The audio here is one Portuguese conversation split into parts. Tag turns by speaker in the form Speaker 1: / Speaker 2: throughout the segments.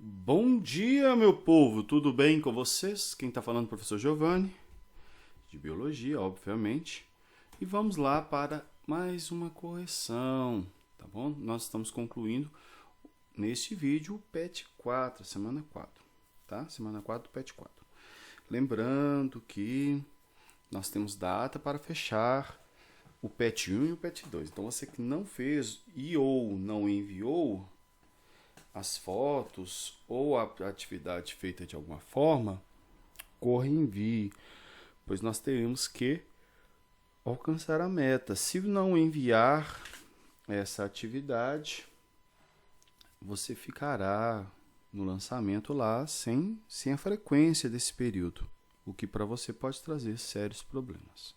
Speaker 1: Bom dia, meu povo! Tudo bem com vocês? Quem está falando é o professor Giovanni, de Biologia, obviamente. E vamos lá para mais uma correção, tá bom? Nós estamos concluindo neste vídeo o PET 4, semana 4, tá? Semana 4 do PET 4. Lembrando que nós temos data para fechar o PET 1 e o PET 2. Então, você que não fez e ou não enviou as fotos ou a atividade feita de alguma forma, corra e envie, pois nós teremos que alcançar a meta. Se não enviar essa atividade, você ficará no lançamento lá sem a frequência desse período, o que para você pode trazer sérios problemas.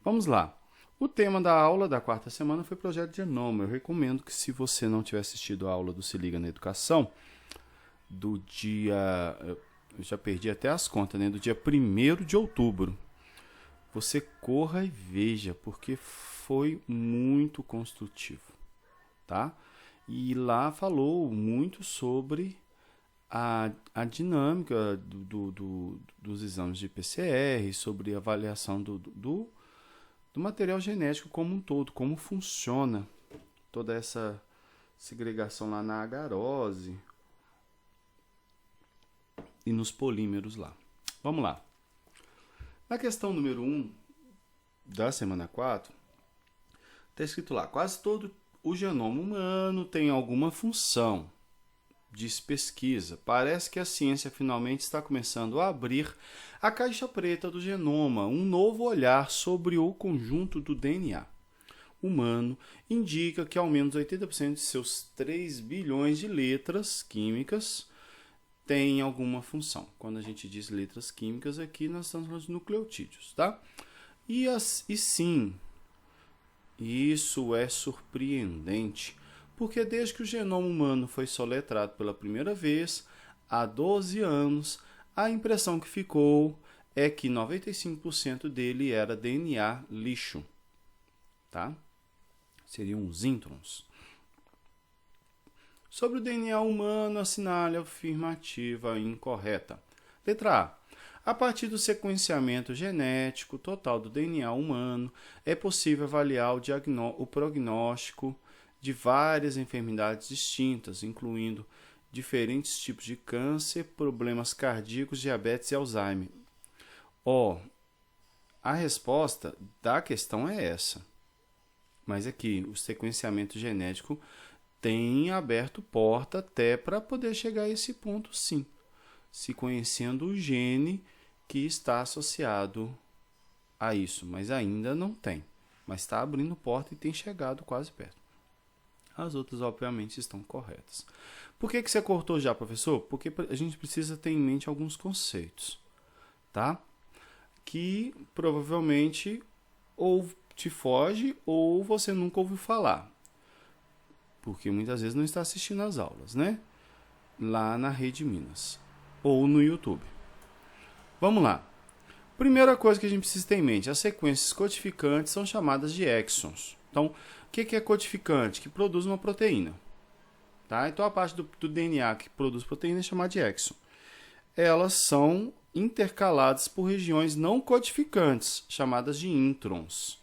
Speaker 1: Vamos lá. O tema da aula da quarta semana foi projeto de genoma. Eu recomendo que, se você não tiver assistido a aula do Se Liga na Educação, do dia... Eu já perdi até as contas, né? Do dia 1º de outubro. Você corra e veja, porque foi muito construtivo, tá? E lá falou muito sobre a dinâmica dos exames de PCR, sobre a avaliação do material genético como um todo, como funciona toda essa segregação lá na agarose e nos polímeros lá. Vamos lá. Na questão número 1 da semana 4, está escrito lá: quase todo o genoma humano tem alguma função. Diz pesquisa. Parece que a ciência finalmente está começando a abrir a caixa preta do genoma, um novo olhar sobre o conjunto do DNA humano indica que ao menos 80% de seus 3 bilhões de letras químicas têm alguma função. Quando a gente diz letras químicas aqui, nós estamos falando de nucleotídeos, tá? E sim, isso é surpreendente, porque desde que o genoma humano foi soletrado pela primeira vez, há 12 anos, a impressão que ficou é que 95% dele era DNA lixo, tá? Seriam os introns. Sobre o DNA humano, assinale a afirmativa incorreta. Letra A. A partir do sequenciamento genético total do DNA humano, é possível avaliar o prognóstico de várias enfermidades distintas, incluindo diferentes tipos de câncer, problemas cardíacos, diabetes e Alzheimer. A resposta da questão é essa. Mas aqui, o sequenciamento genético tem aberto porta até para poder chegar a esse ponto, sim. Se conhecendo o gene que está associado a isso, mas ainda não tem. Mas está abrindo porta e tem chegado quase perto. As outras, obviamente, estão corretas. Por que você cortou já, professor? Porque a gente precisa ter em mente alguns conceitos, tá? Que provavelmente ou te foge ou você nunca ouviu falar. Porque muitas vezes não está assistindo às aulas, né? Lá na Rede Minas. Ou no YouTube. Vamos lá. Primeira coisa que a gente precisa ter em mente: as sequências codificantes são chamadas de exons. Então, o que é codificante? Que produz uma proteína. Tá? Então, a parte do DNA que produz proteína é chamada de exon. Elas são intercaladas por regiões não codificantes, chamadas de introns,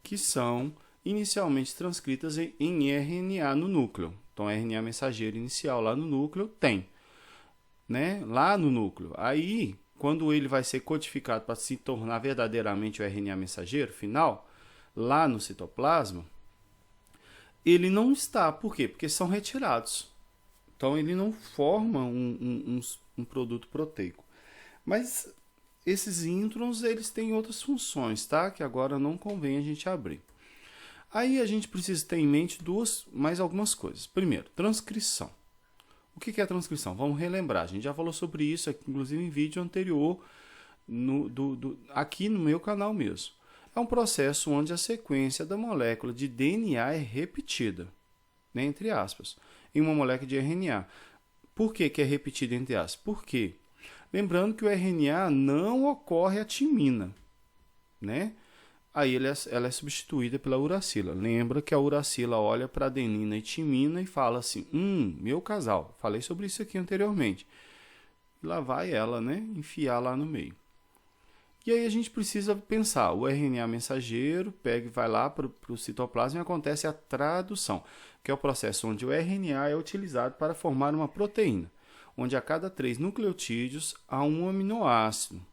Speaker 1: que são inicialmente transcritas em RNA no núcleo. Então, RNA mensageiro inicial lá no núcleo tem, né? Lá no núcleo. Aí, quando ele vai ser codificado para se tornar verdadeiramente o RNA mensageiro final, lá no citoplasma, ele não está. Por quê? Porque são retirados. Então, ele não forma um produto proteico. Mas esses introns, eles têm outras funções, tá? Que agora não convém a gente abrir. Aí a gente precisa ter em mente mais algumas coisas. Primeiro, transcrição. O que é transcrição? Vamos relembrar. A gente já falou sobre isso, inclusive em vídeo anterior, aqui no meu canal mesmo. É um processo onde a sequência da molécula de DNA é repetida, né, entre aspas, em uma molécula de RNA. Por que é repetida entre aspas? Por quê? Lembrando que o RNA não ocorre a timina, né? aí ela é substituída pela uracila. Lembra que a uracila olha para adenina e timina e fala assim, meu casal. Falei sobre isso aqui anteriormente. E lá vai ela, né, enfiar lá no meio. E aí a gente precisa pensar, o RNA mensageiro pega e vai lá para o citoplasma e acontece a tradução, que é o processo onde o RNA é utilizado para formar uma proteína, onde a cada 3 nucleotídeos há um aminoácido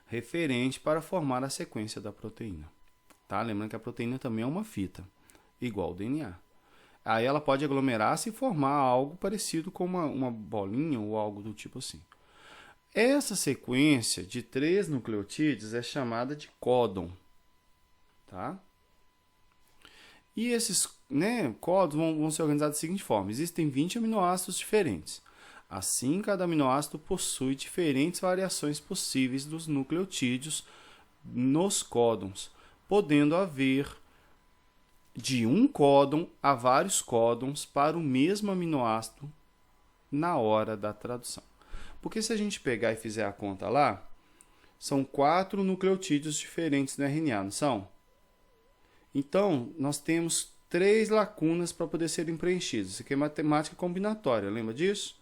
Speaker 1: referente para formar a sequência da proteína. Tá? Lembrando que a proteína também é uma fita, igual ao DNA. Aí ela pode aglomerar-se e formar algo parecido com uma bolinha ou algo do tipo assim. Essa sequência de 3 nucleotídeos é chamada de códon. Tá? E esses códons vão ser organizados da seguinte forma. Existem 20 aminoácidos diferentes. Assim, cada aminoácido possui diferentes variações possíveis dos nucleotídeos nos códons, podendo haver de um códon a vários códons para o mesmo aminoácido na hora da tradução. Porque se a gente pegar e fizer a conta lá, são 4 nucleotídeos diferentes no RNA, não são? Então, nós temos 3 lacunas para poder serem preenchidas. Isso aqui é matemática combinatória, lembra disso?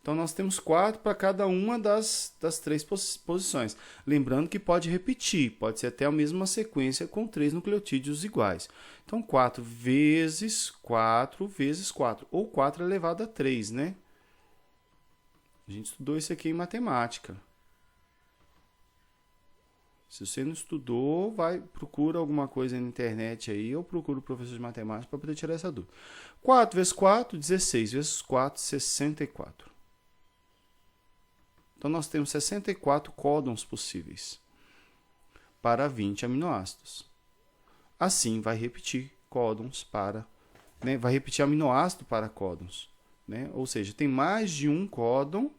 Speaker 1: Então, nós temos 4 para cada uma das 3 posições. Lembrando que pode repetir, pode ser até a mesma sequência com 3 nucleotídeos iguais. Então, 4 vezes 4 vezes 4, ou 4 elevado a 3, né? A gente estudou isso aqui em matemática. Se você não estudou, procura alguma coisa na internet aí, ou procura o professor de matemática para poder tirar essa dúvida. 4 vezes 4, 16 vezes 4, 64. Então, nós temos 64 códons possíveis para 20 aminoácidos. Assim, vai repetir códons para... vai repetir aminoácido para códons. Ou seja, tem mais de um códon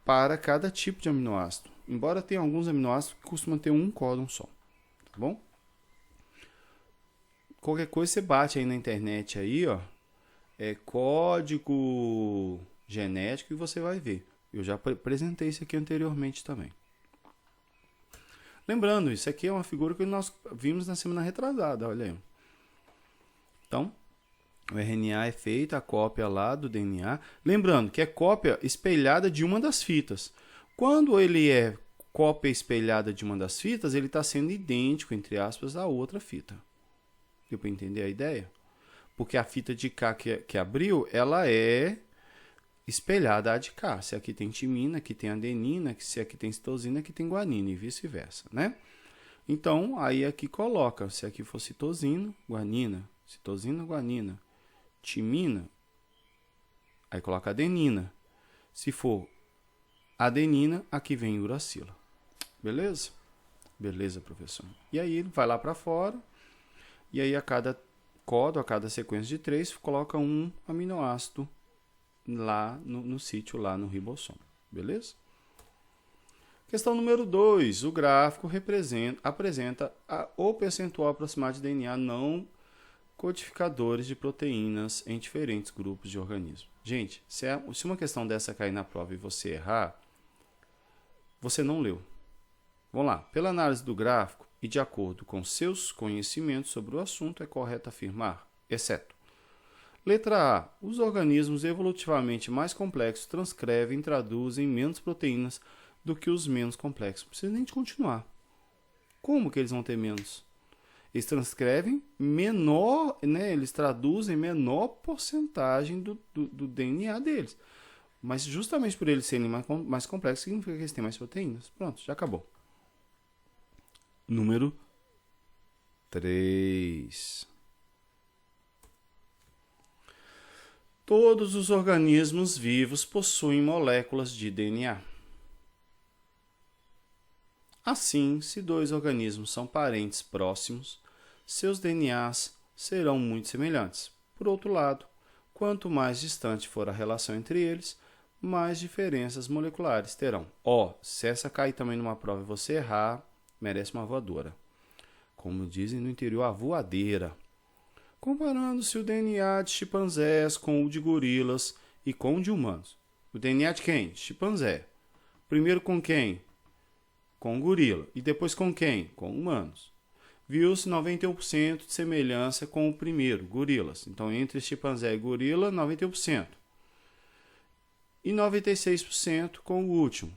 Speaker 1: para cada tipo de aminoácido. Embora tenha alguns aminoácidos que costumam ter um códon só. Tá bom? Qualquer coisa você bate aí na internet aí, ó, código genético e você vai ver. Eu já apresentei isso aqui anteriormente também. Lembrando, isso aqui é uma figura que nós vimos na semana retrasada, olha aí. Então, o RNA é feito, a cópia lá do DNA. Lembrando que é cópia espelhada de uma das fitas. Quando ele é cópia espelhada de uma das fitas, ele está sendo idêntico, entre aspas, à outra fita. Deu para entender a ideia? Porque a fita de cá que abriu, ela é espelhada à de cá. Se aqui tem timina, aqui tem adenina, se aqui tem citosina, aqui tem guanina e vice-versa, né? Então, aí aqui coloca, se aqui for citosina, guanina, citosina, guanina, timina, aí coloca adenina. Se for adenina, aqui vem uracila. Beleza? Beleza, professor. E aí ele vai lá para fora, e aí a cada códon, a cada sequência de 3, coloca um aminoácido lá no sítio, lá no ribossomo. Beleza? Questão número 2. O gráfico apresenta o percentual aproximado de DNA não codificadores de proteínas em diferentes grupos de organismos. Gente, se uma questão dessa cair na prova e você errar, você não leu. Vamos lá. Pela análise do gráfico e de acordo com seus conhecimentos sobre o assunto, é correto afirmar, exceto. Letra A. Os organismos evolutivamente mais complexos transcrevem e traduzem menos proteínas do que os menos complexos. Não precisa nem de continuar. Como que eles vão ter menos? Eles transcrevem menor, eles traduzem menor porcentagem do DNA deles. Mas justamente por eles serem mais complexos, significa que eles têm mais proteínas. Pronto, já acabou. Número 3. Todos os organismos vivos possuem moléculas de DNA. Assim, se 2 organismos são parentes próximos, seus DNAs serão muito semelhantes. Por outro lado, quanto mais distante for a relação entre eles, mais diferenças moleculares terão. Se essa cair também numa prova e você errar, merece uma voadora. Como dizem no interior, a voadeira. Comparando-se o DNA de chimpanzés com o de gorilas e com o de humanos. O DNA de quem? De chimpanzé. Primeiro com quem? com gorila. E depois com quem? Com humanos. Viu-se 91% de semelhança com o primeiro, gorilas. Então, entre chimpanzé e gorila, 91%. E 96% com o último,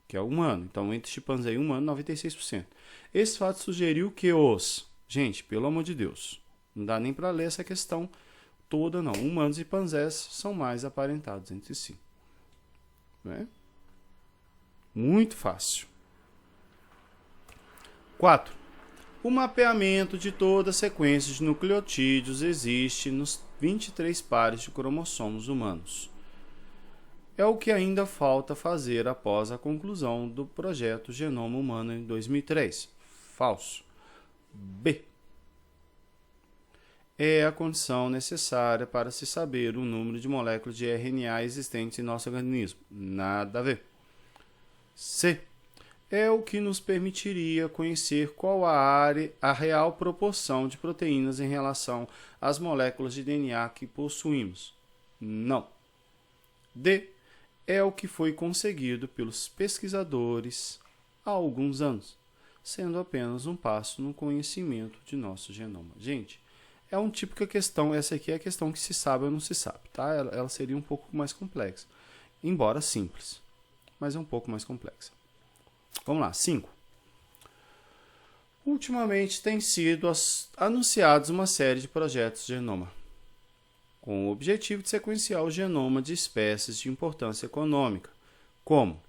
Speaker 1: que é o humano. Então, entre chimpanzé e humano, 96%. Esse fato sugeriu que Gente, pelo amor de Deus, não dá nem para ler essa questão toda, não. Humanos e chimpanzés são mais aparentados entre si. Né? Muito fácil. 4. O mapeamento de toda a sequência de nucleotídeos existe nos 23 pares de cromossomos humanos. É o que ainda falta fazer após a conclusão do projeto Genoma Humano em 2003. Falso. B. É a condição necessária para se saber o número de moléculas de RNA existentes em nosso organismo. Nada a ver. C. É o que nos permitiria conhecer qual a real proporção de proteínas em relação às moléculas de DNA que possuímos. Não. D. É o que foi conseguido pelos pesquisadores há alguns anos, sendo apenas um passo no conhecimento de nosso genoma. Gente, é uma típica questão, essa aqui é a questão que se sabe ou não se sabe, tá? Ela seria um pouco mais complexa, embora simples, mas é um pouco mais complexa. Vamos lá, 5. Ultimamente tem sido anunciados uma série de projetos de genoma, com o objetivo de sequenciar o genoma de espécies de importância econômica, como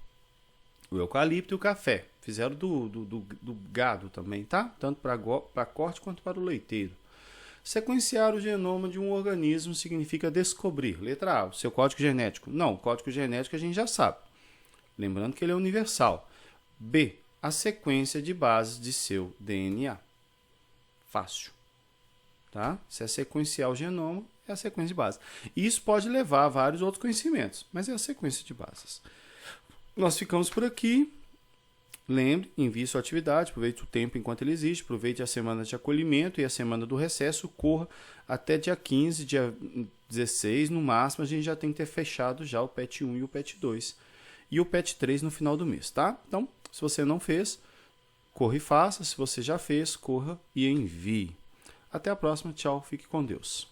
Speaker 1: o eucalipto e o café. Fizeram do gado também, tá? Tanto para corte quanto para o leiteiro. Sequenciar o genoma de um organismo significa descobrir. Letra A, o seu código genético. Não, o código genético a gente já sabe. Lembrando que ele é universal. B, a sequência de bases de seu DNA. Fácil. Tá? Se é sequenciar o genoma, é a sequência de bases. Isso pode levar a vários outros conhecimentos, mas é a sequência de bases. Nós ficamos por aqui. Lembre, envie sua atividade, aproveite o tempo enquanto ele existe, aproveite a semana de acolhimento e a semana do recesso, corra até dia 15, dia 16, no máximo a gente já tem que ter fechado já o PET 1 e o PET 2 e o PET 3 no final do mês, tá? Então, se você não fez, corra e faça, se você já fez, corra e envie. Até a próxima, tchau, fique com Deus.